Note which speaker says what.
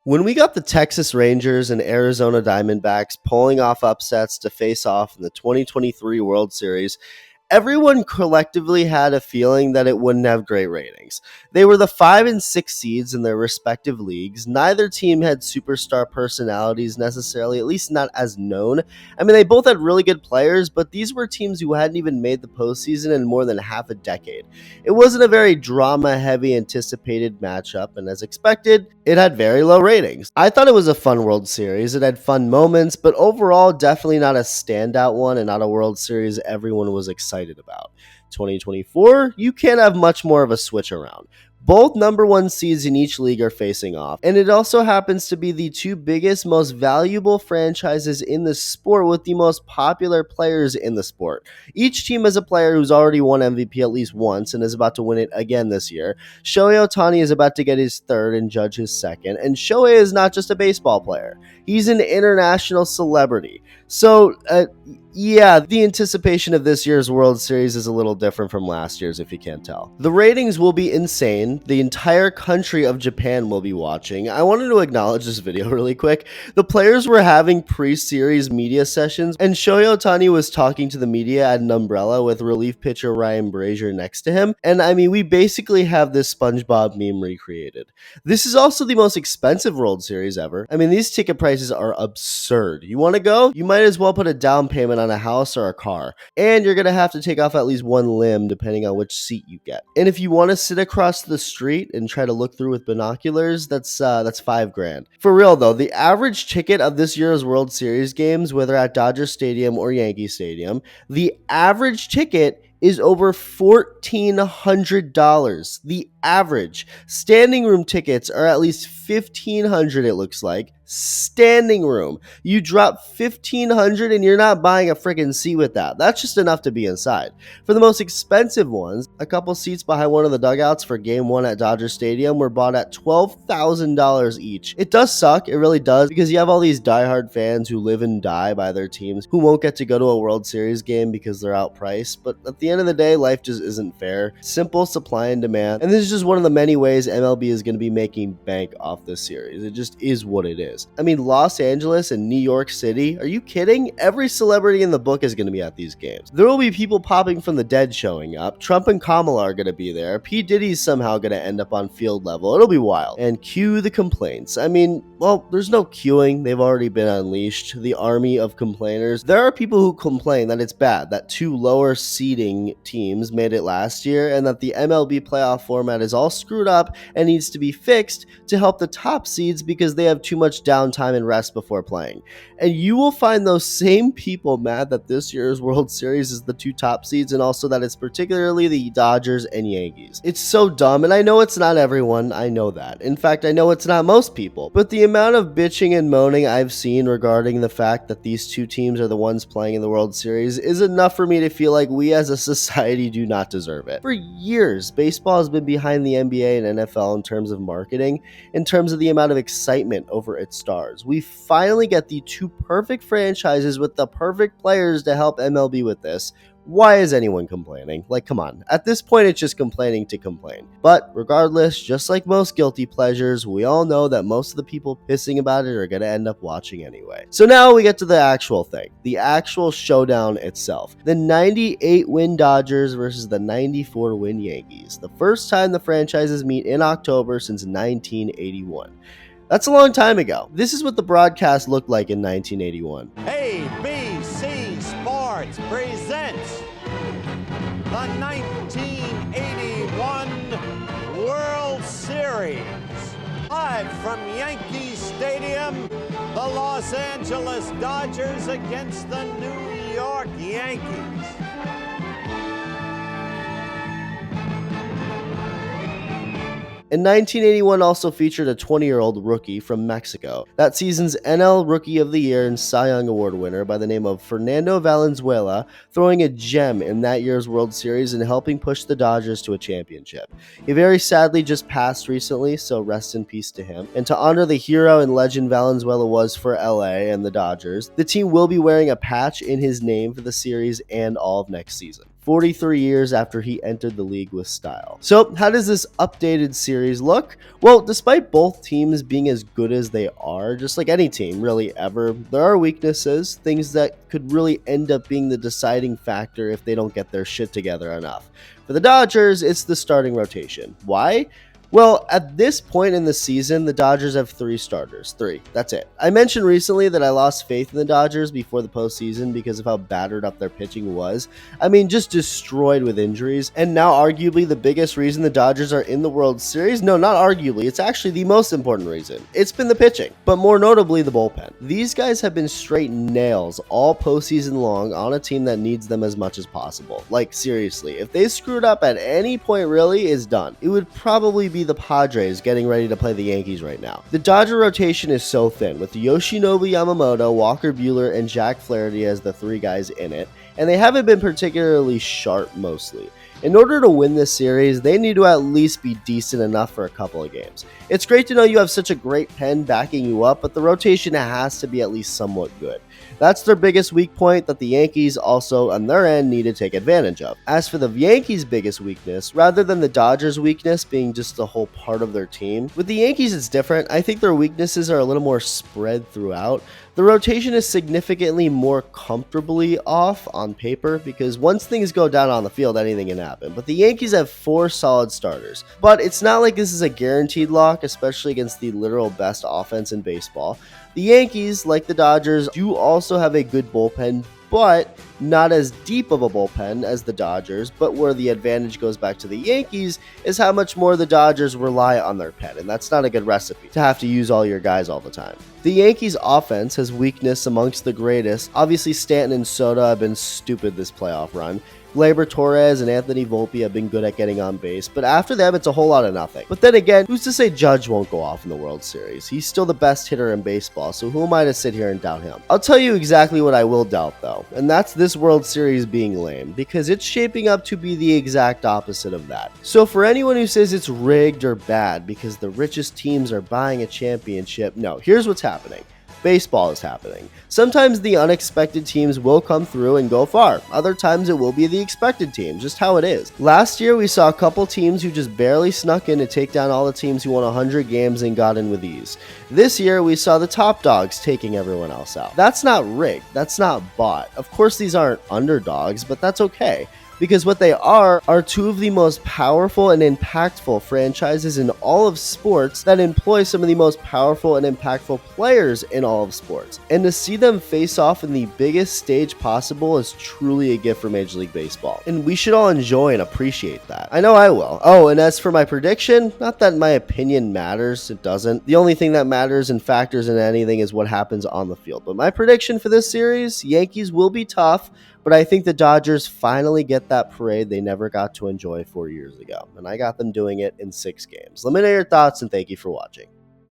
Speaker 1: When we got the Texas Rangers and Arizona Diamondbacks pulling off upsets to face off in the 2023 World Series, everyone collectively had a feeling that it wouldn't have great ratings. They were the 5 and 6 seeds in their respective leagues. Neither team had superstar personalities necessarily, at least not as known. I mean, they both had really good players, but these were teams who hadn't even made the postseason in more than half a decade. It wasn't a very drama-heavy anticipated matchup, and as expected, it had very low ratings. I thought it was a fun World Series. It had fun moments, but overall, definitely not a standout one and not a World Series everyone was excited about. 2024, you can't have much more of a switch around. Both number one seeds in each league are facing off, and it also happens to be the two biggest, most valuable franchises in the sport with the most popular players in the sport. Each team has a player who's already won MVP at least once and is about to win it again this year. Shohei Ohtani is about to get his third and Judge his second, and Shohei is not just a baseball player. He's an international celebrity. So, yeah, the anticipation of this year's World Series is a little different from last year's, if you can't tell. The ratings will be insane. The entire country of Japan will be watching. I wanted to acknowledge this video really quick. The players were having pre-series media sessions, and Shohei Ohtani was talking to the media at an umbrella with relief pitcher Ryan Brazier next to him. And I mean, we basically have this SpongeBob meme recreated. This is also the most expensive World Series ever. I mean, these ticket prices are absurd. You want to go? You might as well put a down payment on a house or a car, and you're gonna have to take off at least one limb depending on which seat you get. And if you want to sit across the street and try to look through with binoculars, that's $5,000. For real though, the average ticket of this year's World Series games, whether at Dodger Stadium or Yankee Stadium, the average ticket is over $1,400. The average. Standing room tickets are at least $1,500, it looks like. Standing room. You drop $1,500 and you're not buying a freaking seat with that. That's just enough to be inside. For the most expensive ones, a couple seats behind one of the dugouts for Game 1 at Dodger Stadium were bought at $12,000 each. It does suck, it really does, because you have all these diehard fans who live and die by their teams who won't get to go to a World Series game because they're outpriced, but at the end of the day, life just isn't fair. Simple supply and demand, and this is just one of the many ways MLB is going to be making bank off this series. It just is what it is. I mean, Los Angeles and New York City, are you kidding? Every celebrity in the book is going to be at these games. There will be people popping from the dead showing up. Trump and Kamala are going to be there. P. Diddy's somehow going to end up on field level. It'll be wild. And cue the complaints. I mean, well, there's no queuing. They've already been unleashed. The army of complainers. There are people who complain that it's bad that two lower seeding teams made it last year and that the MLB playoff format is all screwed up and needs to be fixed to help the top seeds because they have too much downtime and rest before playing. And you will find those same people mad that this year's World Series is the two top seeds and also that it's particularly the Dodgers and Yankees. It's so dumb, and I know it's not everyone. I know that. In fact, I know it's not most people. But the amount of bitching and moaning I've seen regarding the fact that these two teams are the ones playing in the World Series is enough for me to feel like we as a society do not deserve it. For years, baseball has been behind the NBA and NFL in terms of marketing, in terms of the amount of excitement over its stars. We finally get the two perfect franchises with the perfect players to help MLB with this. Why is anyone complaining? Like, come on. At this point, it's just complaining to complain. But regardless, just like most guilty pleasures, we all know that most of the people pissing about it are going to end up watching anyway. So now we get to the actual thing, the actual showdown itself. The 98-win Dodgers versus the 94-win Yankees. The first time the franchises meet in October since 1981. That's a long time ago. This is what the broadcast looked like in 1981.
Speaker 2: ABC Sports presents the 1981 World Series. Live from Yankee Stadium, the Los Angeles Dodgers against the New York Yankees.
Speaker 1: And 1981 also featured a 20-year-old rookie from Mexico. That season's NL Rookie of the Year and Cy Young Award winner by the name of Fernando Valenzuela, throwing a gem in that year's World Series and helping push the Dodgers to a championship. He very sadly just passed recently, so rest in peace to him. And to honor the hero and legend Valenzuela was for LA and the Dodgers, the team will be wearing a patch in his name for the series and all of next season. 43 years after he entered the league with style. So how does this updated series look? Well, despite both teams being as good as they are, just like any team really ever, there are weaknesses, things that could really end up being the deciding factor if they don't get their shit together enough. For the Dodgers, it's the starting rotation. Why? Well, at this point in the season, the Dodgers have 3 starters. 3. That's it. I mentioned recently that I lost faith in the Dodgers before the postseason because of how battered up their pitching was. I mean, just destroyed with injuries. And now, arguably, the biggest reason the Dodgers are in the World Series? No, not arguably. It's actually the most important reason. It's been the pitching, but more notably, the bullpen. These guys have been straight nails all postseason long on a team that needs them as much as possible. Like, seriously, if they screwed up at any point, really, it's done. It would probably be the Padres getting ready to play the Yankees right now. The Dodger rotation is so thin, with Yoshinobu Yamamoto, Walker Buehler, and Jack Flaherty as the 3 guys in it, and they haven't been particularly sharp mostly. In order to win this series, they need to at least be decent enough for a couple of games. It's great to know you have such a great pen backing you up, but the rotation has to be at least somewhat good. That's their biggest weak point that the Yankees also, on their end, need to take advantage of. As for the Yankees' biggest weakness, rather than the Dodgers' weakness being just a whole part of their team, with the Yankees it's different. I think their weaknesses are a little more spread throughout. The rotation is significantly more comfortably off on paper because once things go down on the field, anything can happen. But the Yankees have 4 solid starters. But it's not like this is a guaranteed lock, especially against the literal best offense in baseball. The Yankees, like the Dodgers, do also have a good bullpen, but not as deep of a bullpen as the Dodgers, but where the advantage goes back to the Yankees is how much more the Dodgers rely on their pen, and that's not a good recipe to have to use all your guys all the time. The Yankees offense has weakness amongst the greatest. Obviously, Stanton and Soto have been stupid this playoff run. Gleyber Torres and Anthony Volpe have been good at getting on base, but after them, it's a whole lot of nothing. But then again, who's to say Judge won't go off in the World Series? He's still the best hitter in baseball, so who am I to sit here and doubt him? I'll tell you exactly what I will doubt, though, and that's this World Series being lame, because it's shaping up to be the exact opposite of that. So for anyone who says it's rigged or bad because the richest teams are buying a championship, no, here's what's happening. Baseball is happening. Sometimes the unexpected teams will come through and go far. Other times it will be the expected teams, just how it is. Last year we saw a couple teams who just barely snuck in to take down all the teams who won 100 games and got in with ease. This year we saw the top dogs taking everyone else out. That's not rigged. That's not bought. Of course these aren't underdogs, but that's okay. Because what they are 2 of the most powerful and impactful franchises in all of sports that employ some of the most powerful and impactful players in all of sports. And to see them face off in the biggest stage possible is truly a gift for Major League Baseball. And we should all enjoy and appreciate that. I know I will. Oh, and as for my prediction, not that my opinion matters, it doesn't. The only thing that matters and factors in anything is what happens on the field. But my prediction for this series, Yankees will be tough, but I think the Dodgers finally get that parade they never got to enjoy 4 years ago. And I got them doing it in 6 games. Let me know your thoughts, and thank you for watching.